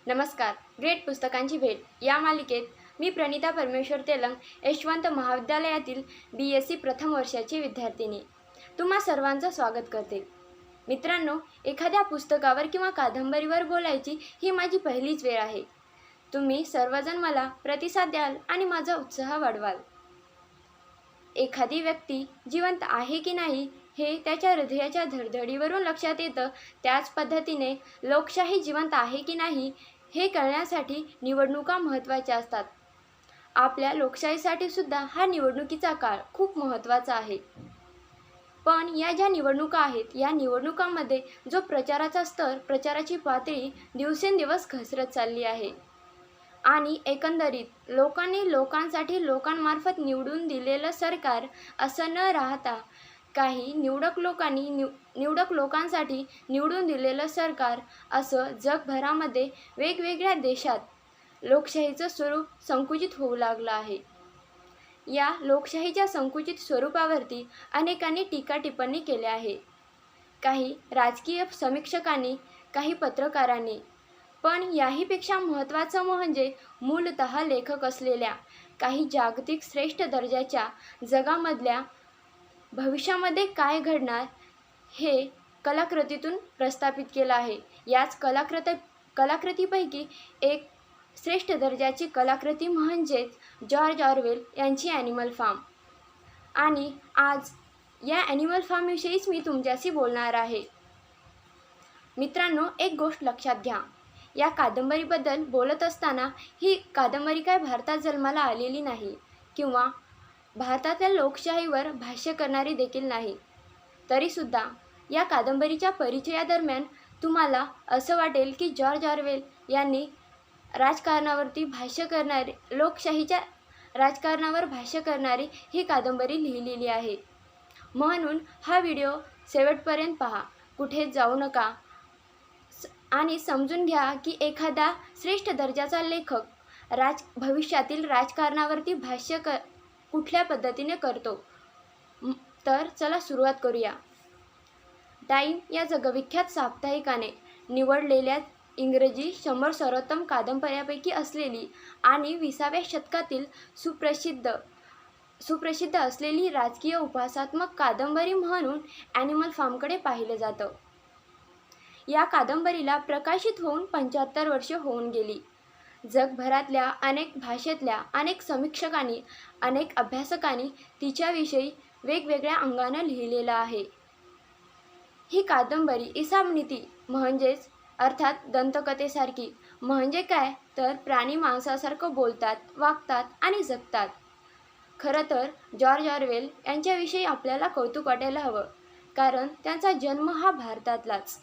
नमस्कार. ग्रेट पुस्तकांची भेट या मालिकेत मी प्रणिता परमेश्वर तेलंग, यशवंत महाविद्यालयातील BSc प्रथम वर्षाची विद्यार्थिनी तुम्हा सर्वांचं स्वागत करते. मित्रांनो, एखाद्या पुस्तकावर किंवा कादंबरीवर बोलायची ही माझी पहिलीच वेळ आहे. तुम्ही सर्वजण मला प्रतिसाद द्याल आणि माझा उत्साह वाढवाल. एखादी व्यक्ती जिवंत आहे की नाही हे त्याच्या हृदयाच्या धडधडीवरून लक्षात येतं. त्याच पद्धतीने लोकशाही जिवंत आहे की नाही हे कळण्यासाठी निवडणुका महत्त्वाच्या असतात. आपल्या लोकशाहीसाठी सुद्धा हा निवडणुकीचा काळ खूप महत्त्वाचा आहे. पण या ज्या निवडणुका आहेत या निवडणुकांमध्ये जो प्रचाराचा स्तर, प्रचाराची पातळी दिवसेंदिवस घसरत चालली आहे आणि एकंदरीत लोकांनी लोकांसाठी लोकांमार्फत निवडून दिलेलं सरकार असं न राहता काही निवडक लोकांसाठी निवडून दिलेलं सरकार असं जगभरामध्ये वेगवेगळ्या देशात लोकशाहीचं स्वरूप संकुचित होऊ लागलं आहे. या लोकशाहीच्या संकुचित स्वरूपावरती अनेकांनी टीका टिप्पणी केल्या आहे. काही राजकीय समीक्षकांनी, काही पत्रकारांनी. पण याहीपेक्षा महत्त्वाचं म्हणजे मूलतः लेखक असलेल्या काही जागतिक श्रेष्ठ दर्जाच्या जगामधल्या भविष्यामध्ये काय घडणार हे कलाकृतीतून प्रस्थापित केलं आहे. याच कलाकृतीपैकी एक श्रेष्ठ दर्जाची कलाकृती म्हणजेच जॉर्ज ऑरवेल यांची ॲनिमल फार्म. आणि आज या ॲनिमल फार्मविषयीच मी तुमच्याशी बोलणार आहे. मित्रांनो, एक गोष्ट लक्षात घ्या. या कादंबरीबद्दल बोलत असताना ही कादंबरी काय भारतात जन्माला आलेली नाही किंवा भारतातल्या लोकशाहीवर भाष्य करणारी देखील नाही. तरीसुद्धा या कादंबरीच्या परिचयादरम्यान तुम्हाला असं वाटेल की जॉर्ज ऑरवेल यांनी राजकारणावरती भाष्य करणारी, लोकशाहीच्या राजकारणावर भाष्य करणारी ही कादंबरी लिहिलेली आहे. म्हणून हा व्हिडिओ शेवटपर्यंत पहा, कुठे जाऊ नका आणि समजून घ्या की एखादा श्रेष्ठ दर्जाचा लेखक भविष्यातील राजकारणावरती भाष्य कुठल्या पद्धतीने करतो. तर चला सुरुवात करूया. टाईम या जगविख्यात साप्ताहिकाने निवडलेल्या इंग्रजी 100 सर्वोत्तम कादंबऱ्यांपैकी असलेली आणि 20व्या शतकातील सुप्रसिद्ध असलेली राजकीय उपहासात्मक कादंबरी म्हणून ॲनिमल फार्मकडे पाहिलं जातं. या कादंबरीला प्रकाशित होऊन 75 वर्षे होऊन गेली. जगभरातल्या अनेक भाषेतल्या अनेक समीक्षकांनी, अनेक अभ्यासकांनी तिच्याविषयी वेगवेगळ्या अंगानं लिहिलेलं आहे. ही कादंबरी ईसाबनीती म्हणजेच अर्थात दंतकथेसारखी, म्हणजे काय तर प्राणी माणसासारखं बोलतात, वागतात आणि जगतात. खरं तर जॉर्ज ऑरवेल यांच्याविषयी आपल्याला कौतुक वाटायला हवं, कारण त्यांचा जन्म हा भारतातलाच.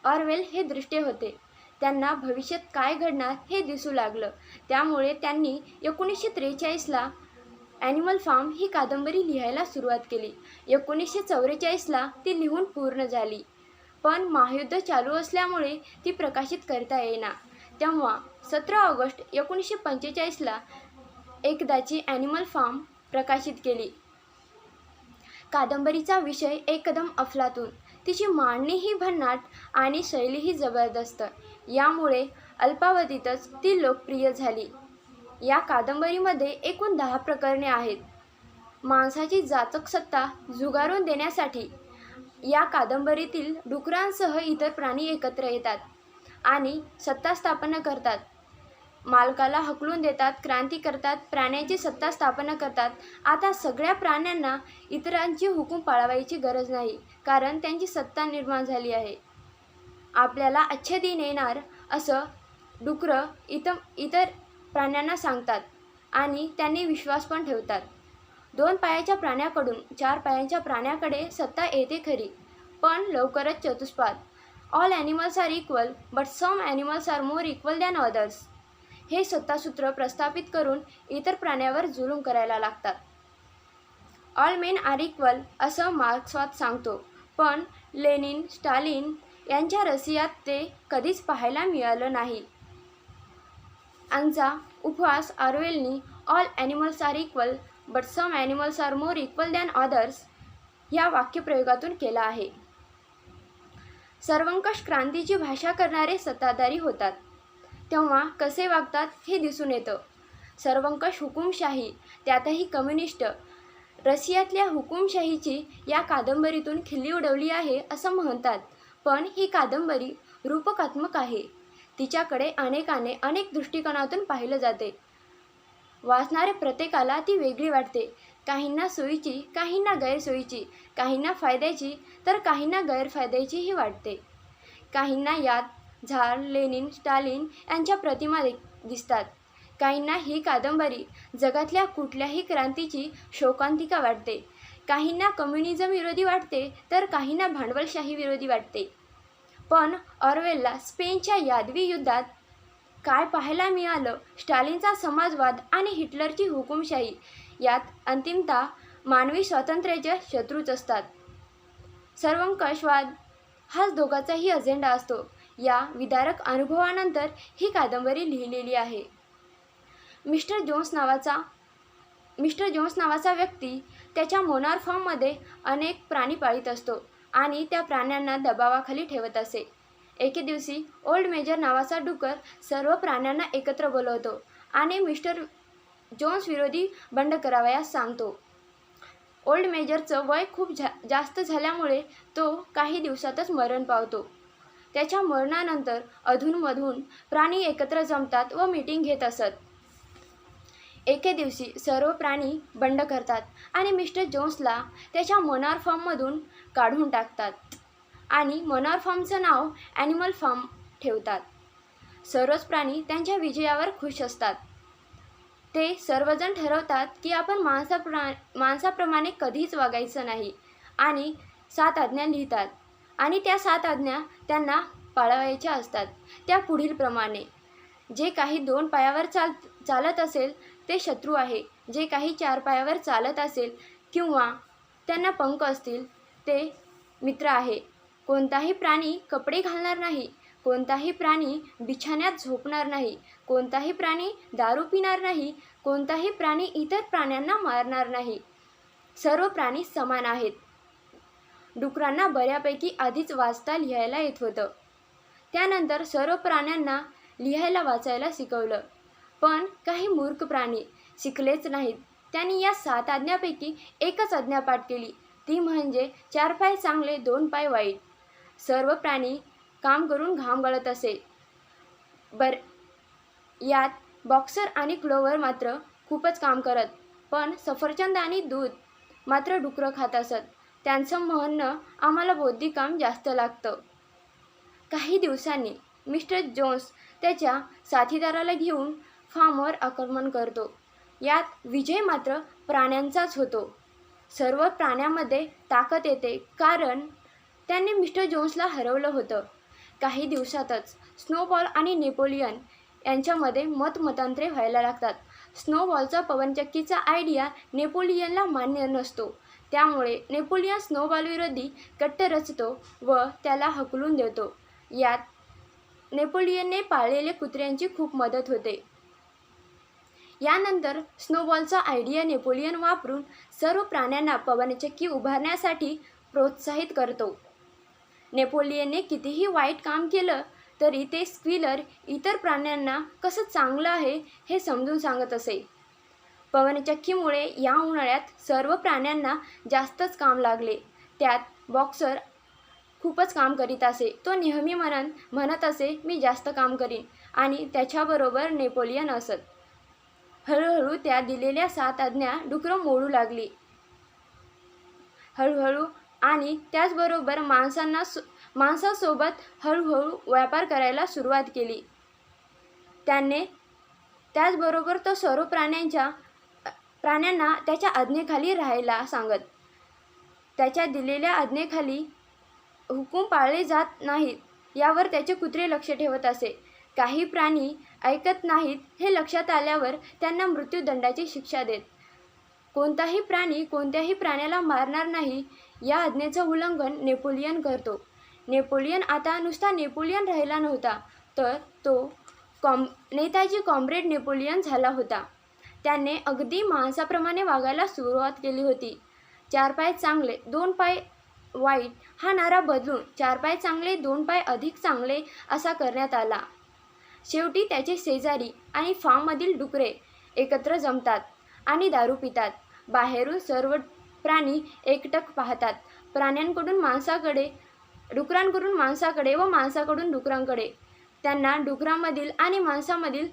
ऑरवेल हे दृष्टे होते. त्यांना भविष्यात काय घडणार हे दिसू लागलं. त्यामुळे त्यांनी 1943ला ॲनिमल फार्म ही कादंबरी लिहायला सुरुवात केली. 1944ला ती लिहून पूर्ण झाली. पण महायुद्ध चालू असल्यामुळे ती प्रकाशित करता येईना. तेव्हा 17 ऑगस्ट 1945ला एकदाची ॲनिमल फार्म प्रकाशित केली. कादंबरीचा विषय एकदम अफलातून, तिची मांडणीही भन्नाट आणि शैलीही जबरदस्त. यामुळे अल्पावधीतच ती लोकप्रिय झाली. या कादंबरीमध्ये एकूण 10 प्रकरणे आहेत. माणसाची जाचक सत्ता झुगारून देण्यासाठी या कादंबरीतील डुकरांसह इतर प्राणी एकत्र येतात आणि सत्ता स्थापना करतात. मालकाला हकलून देतात, क्रांती करतात, प्राण्यांची सत्ता स्थापना करतात. आता सगळ्या प्राण्यांना इतरांची हुकूम पाळावायची गरज नाही, कारण त्यांची सत्ता निर्माण झाली आहे. आपल्याला अच्छे दिन येणार असं डुकरं इतर प्राण्यांना सांगतात आणि त्यांनी विश्वास पण ठेवतात. 2 पायाच्या प्राण्याकडून 4 पायांच्या प्राण्याकडे सत्ता येते खरी, पण लवकरच चतुष्पाद. All animals are equal but some animals are more equal than others हे सत्तासूत्र प्रस्थापित करून इतर प्राण्यावर जुलूम करायला लागतात. ऑल मेन आर इक्वल असं मार्क्सवाद सांगतो, पण लेनिन, स्टालिन यांच्या रशियात ते कधीच पाहायला मिळालं नाही. आमचा उपहास ऑरवेलनी all animals are equal but some animals are more equal than others या वाक्यप्रयोगातून केला आहे. सर्वंकष क्रांतीची भाषा करणारे सत्ताधारी होतात. तेव्हा कसे वागतात हे दिसून येतं. सर्वंकष हुकुमशाही, त्यातही कम्युनिस्ट रशियातल्या हुकुमशाहीची या कादंबरीतून खिल्ली उडवली आहे असं म्हणतात. पण ही कादंबरी रूपकात्मक आहे. तिच्याकडे अनेकाने अनेक दृष्टिकोनातून पाहिलं जाते. वाचणाऱ्या प्रत्येकाला ती वेगळी वाटते. काहींना सोयीची, काहींना गैरसोयीची, काहींना फायद्याची तर काहींना गैरफायद्याचीही वाटते. काहींना यात झार, लेनिन, स्टालिन यांच्या प्रतिमा दिसतात. काहींना ही कादंबरी जगातल्या कुठल्याही क्रांतीची शोकांतिका वाटते. काहींना कम्युनिझम विरोधी वाटते तर काहींना भांडवलशाही विरोधी वाटते. पण ऑरवेलला स्पेनच्या यादवी युद्धात काय पाहायला मिळालं? स्टालिनचा समाजवाद आणि हिटलरची हुकुमशाही यात अंतिमतः मानवी स्वातंत्र्याचे शत्रूच असतात. सर्वंकषवाद हाच दोघांचाही अजेंडा असतो. या विदारक अनुभवानंतर ही कादंबरी लिहिलेली आहे. मिस्टर जोन्स नावाचा व्यक्ती त्याच्या मोनार फार्ममध्ये अनेक प्राणी पाळीत असतो आणि त्या प्राण्यांना दबावाखाली ठेवत असे. एके दिवशी ओल्ड मेजर नावाचा डुकर सर्व प्राण्यांना एकत्र बोलवतो आणि मिस्टर जोन्स विरोधी बंड करावयास सांगतो. ओल्ड मेजरचं वय खूप जास्त झाल्यामुळे तो काही दिवसातच मरण पावतो. त्याच्या मरणानंतर अधूनमधून प्राणी एकत्र जमतात व मीटिंग घेत असत. एके दिवशी सर्व प्राणी बंड करतात आणि मिस्टर जोन्सला त्याच्या मोनार फार्ममधून काढून टाकतात आणि मोनार फार्मचं नाव ॲनिमल फार्म ठेवतात. सर्वच प्राणी त्यांच्या विजयावर खुश असतात. ते सर्वजण ठरवतात की आपण माणसाप्रमाणे कधीच वागायचं नाही आणि 7 आज्ञा लिहितात आणि त्या 7 आज्ञा त्यांना पाळवायच्या असतात. त्या पुढीलप्रमाणे: जे काही 2 पायावर चालत असेल ते शत्रू आहे. जे काही 4 पायावर चालत असेल किंवा त्यांना पंख असतील ते मित्र आहे. कोणताही प्राणी कपडे घालणार नाही. कोणताही प्राणी बिछाण्यात झोपणार नाही. कोणताही प्राणी दारू पिणार नाही. कोणताही प्राणी इतर प्राण्यांना मारणार नाही. सर्व प्राणी समान आहेत. डुकरांना बऱ्यापैकी आधीच वाचता लिहायला येत होतं. त्यानंतर सर्व प्राण्यांना लिहायला वाचायला शिकवलं. पण काही मूर्ख प्राणी शिकलेच नाहीत. त्यांनी या 7 आज्ञापैकी एकच आज्ञा पाठ केली, ती म्हणजे 4 पाय चांगले 2 पाय वाईट. सर्व प्राणी काम करून घाम गळत असे. यात बॉक्सर आणि क्लोवर मात्र खूपच काम करत. पण सफरचंद आणि दूध मात्र डुकरं खात असत. त्यांचं म्हणणं आम्हाला बौद्धिक काम जास्त लागतं. काही दिवसांनी मिस्टर जोन्स त्याच्या साथीदाराला घेऊन फार्मवर आक्रमण करतो. यात विजय मात्र प्राण्यांचाच होतो. सर्व प्राण्यांमध्ये ताकद येते कारण त्यांनी मिस्टर जोन्सला हरवलं होतं. काही दिवसातच स्नोबॉल आणि नेपोलियन यांच्यामध्ये मतमतांतरे व्हायला लागतात. स्नोबॉलचा पवनचक्कीचा आयडिया नेपोलियनला मान्य नसतो. त्यामुळे नेपोलियन स्नोबॉलविरोधी कट्ट रचतो व त्याला हकलून देतो. यात नेपोलियनने पाळलेले कुत्र्यांची खूप मदत होते. यानंतर स्नोबॉलचा आयडिया नेपोलियन वापरून सर्व प्राण्यांना पवनचक्की उभारण्यासाठी प्रोत्साहित करतो. नेपोलियनने कितीही वाईट काम केलं तरी ते स्क्विलर इतर प्राण्यांना कसं चांगलं आहे हे समजून सांगत असे. पवनचक्कीमुळे या उन्हाळ्यात सर्व प्राण्यांना जास्तच काम लागले. त्यात बॉक्सर खूपच काम करीत असे. तो नेहमी म्हणत असे, मी जास्त काम करीन आणि त्याच्याबरोबर नेपोलियन असत. हळूहळू त्या दिलेल्या 7 आज्ञा डुकरं मोडू लागली. हळूहळू आणि त्याचबरोबर माणसासोबत हळूहळू व्यापार करायला सुरुवात केली. त्याचबरोबर तो सर्व प्राण्यांना त्याच्या आज्ञेखाली राहायला सांगत. त्याच्या दिलेल्या आज्ञेखाली हुकूम पाळले जात नाहीत यावर त्याचे कुत्रे लक्ष ठेवत असे. काही प्राणी ऐकत नाहीत हे लक्षात आल्यावर त्यांना मृत्यूदंडाची शिक्षा देत. कोणताही प्राणी कोणत्याही प्राण्याला मारणार नाही या आज्ञेचं उल्लंघन नेपोलियन करतो. नेपोलियन आता नुसता नेपोलियन राहिला नव्हता, तर तो नेताजी कॉम्रेड नेपोलियन झाला होता. त्याने अगदी माणसाप्रमाणे वागायला सुरुवात केली होती. 4 पाय चांगले 2 पाय वाईट हा नारा बदलून 4 पाय चांगले 2 पाय अधिक चांगले असा करण्यात आला. शेवटी त्याचे शेजारी आणि फार्ममधील डुकरे एकत्र जमतात आणि दारू पितात. बाहेरून सर्व प्राणी एकटक पाहतात. प्राण्यांकडून माणसाकडे, डुकरांकडून माणसाकडे व माणसाकडून डुकरांकडे. त्यांना डुकरांमधील आणि माणसामधील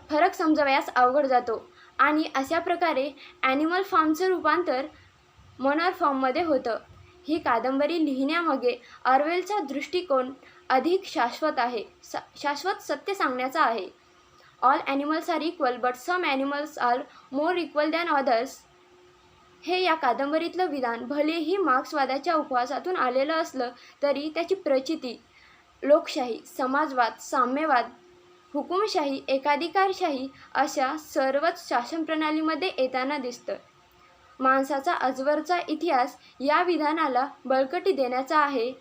फरक समजवयास अवघड जातो आणि अशा प्रकारे ॲनिमल फार्मचं रूपांतर मनोर फार्ममध्ये होतं. ही कादंबरी लिहिण्यामागे ऑरवेलचा दृष्टिकोन अधिक शाश्वत आहे, शाश्वत सत्य सांगण्याचा आहे. All animals are equal but some animals are more equal than others हे या कादंबरीतलं विधान भलेही मार्क्सवादाच्या उपवासातून आलेलं असलं तरी त्याची प्रचिती लोकशाही, समाजवाद, साम्यवाद, हुकुमशाही, एकाधिकारशाही अशा सर्वच शासनप्रणालीमध्ये येताना दिसतं. माणसाचा आजवरचा इतिहास या विधानाला बळकटी देण्याचा आहे.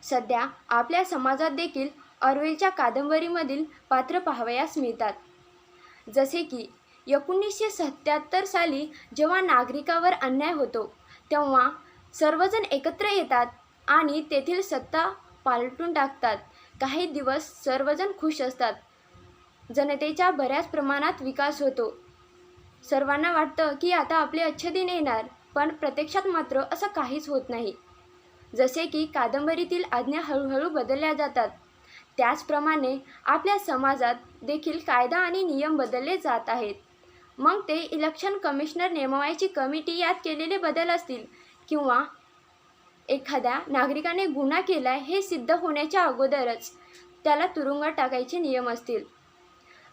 सध्या आपल्या समाजात देखील ऑरवेलच्या कादंबरीमधील पात्र पाहावयास मिळतात. जसे की 1977 साली जेव्हा नागरिकावर अन्याय होतो तेव्हा सर्वजण एकत्र येतात आणि तेथील सत्ता पालटून टाकतात. काही दिवस सर्वजण खुश असतात. जनतेचा बऱ्याच प्रमाणात विकास होतो. सर्वांना वाटतं की आता आपले अच्छे दिन येणार, पण प्रत्यक्षात मात्र असं काहीच होत नाही. जसे की कादंबरीतील आज्ञा हळूहळू बदलल्या जातात, त्याचप्रमाणे आपल्या समाजात देखील कायदा आणि नियम बदलले जात आहेत. मग ते इलेक्शन कमिशनर नेमवायची कमिटी यात केलेले बदल असतील किंवा एखाद्या नागरिकाने गुन्हा केला हे सिद्ध होण्याच्या अगोदरच त्याला तुरुंगात टाकायचे नियम असतील.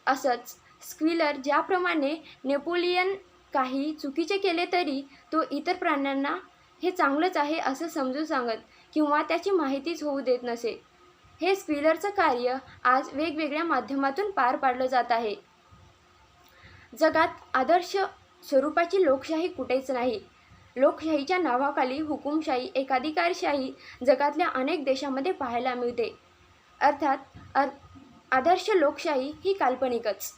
असंच स्क्विलर ज्याप्रमाणे नेपोलियन काही चुकीचे केले तरी तो इतर प्राण्यांना हे चांगलंच आहे असं समजून सांगत किंवा त्याची माहितीच होऊ देत नसे. हे स्क्विलरचं कार्य आज वेगवेगळ्या माध्यमातून पार पाडलं जात आहे. जगात आदर्श स्वरूपाची लोकशाही कुठेच नाही. लोकशाहीच्या नावाखाली हुकुमशाही, एकाधिकारशाही जगातल्या अनेक देशांमध्ये पाहायला मिळते. अर्थात आदर्श लोकशाही ही काल्पनिकच.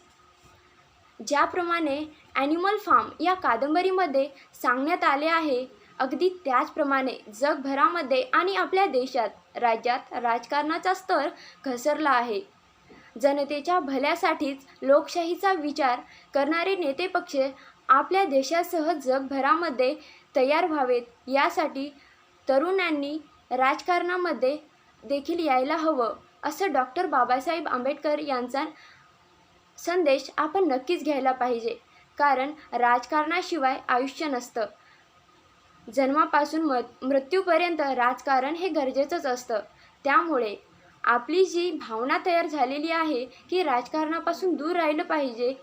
ज्याप्रमाणे ॲनिमल फार्म या कादंबरीमध्ये सांगण्यात आले आहे, अगदी त्याचप्रमाणे जगभरामध्ये आणि आपल्या देशात, राज्यात राजकारणाचा स्तर घसरला आहे. जनतेच्या भल्यासाठीच लोकशाहीचा विचार करणारे नेतेपक्ष आपल्या देशासह जगभरामध्ये तयार व्हावेत, यासाठी तरुणांनी राजकारणामध्ये देखील यायला हवं, असं डॉक्टर बाबासाहेब आंबेडकर यांचा संदेश आपण नक्कीच घ्यायला पाहिजे. कारण राजकारणाशिवाय आयुष्य नसतं. जन्मापासून मृत्यूपर्यंत राजकारण हे गरजेचंच असतं. त्यामुळे आपली जी भावना तयार झालेली आहे की राजकारणापासून दूर राहिलं पाहिजे,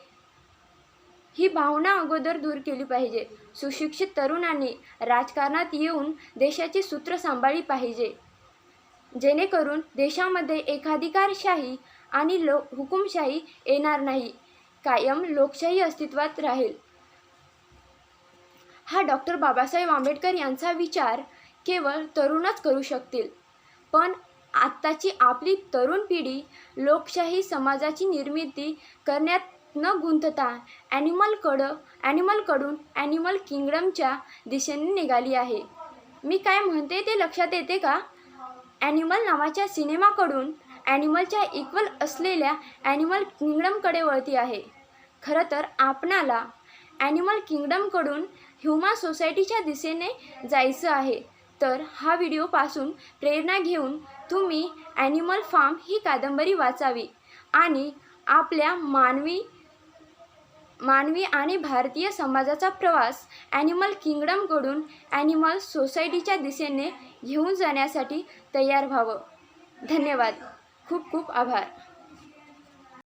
ही भावना अगोदर दूर केली पाहिजे. सुशिक्षित तरुणांनी राजकारणात येऊन देशाची सूत्र सांभाळली पाहिजे, जेणेकरून देशामध्ये एकाधिकारशाही आणि हुकुमशाही येणार नाही, कायम लोकशाही अस्तित्वात राहील. हा डॉक्टर बाबासाहेब आंबेडकर यांचा विचार केवळ तरुणच करू शकतील. पण आत्ताची आपली तरुण पिढी लोकशाही समाजाची निर्मिती करण्यात न गुंतता ॲनिमलकडून ॲनिमल किंगडमच्या दिशेने निघाली आहे. मी काय म्हणते ते लक्षात येते का? ॲनिमल नावाच्या सिनेमाकडून ॲनिमलच्या इक्वल असलेल्या ॲनिमल किंगडमकडे वळती आहे. खरं तर आपणाला ॲनिमल किंगडमकडून ह्युमन सोसायटीच्या दिशेने जायचं आहे. तर हा व्हिडिओपासून प्रेरणा घेऊन तुम्ही ॲनिमल फार्म ही कादंबरी वाचावी आणि आपल्या मानवी आणि भारतीय समाजाचा प्रवास ॲनिमल किंगडमकडून ॲनिमल सोसायटीच्या दिशेने घेऊन जाण्यासाठी तयार व्हावं. धन्यवाद. खूप खूप आभार.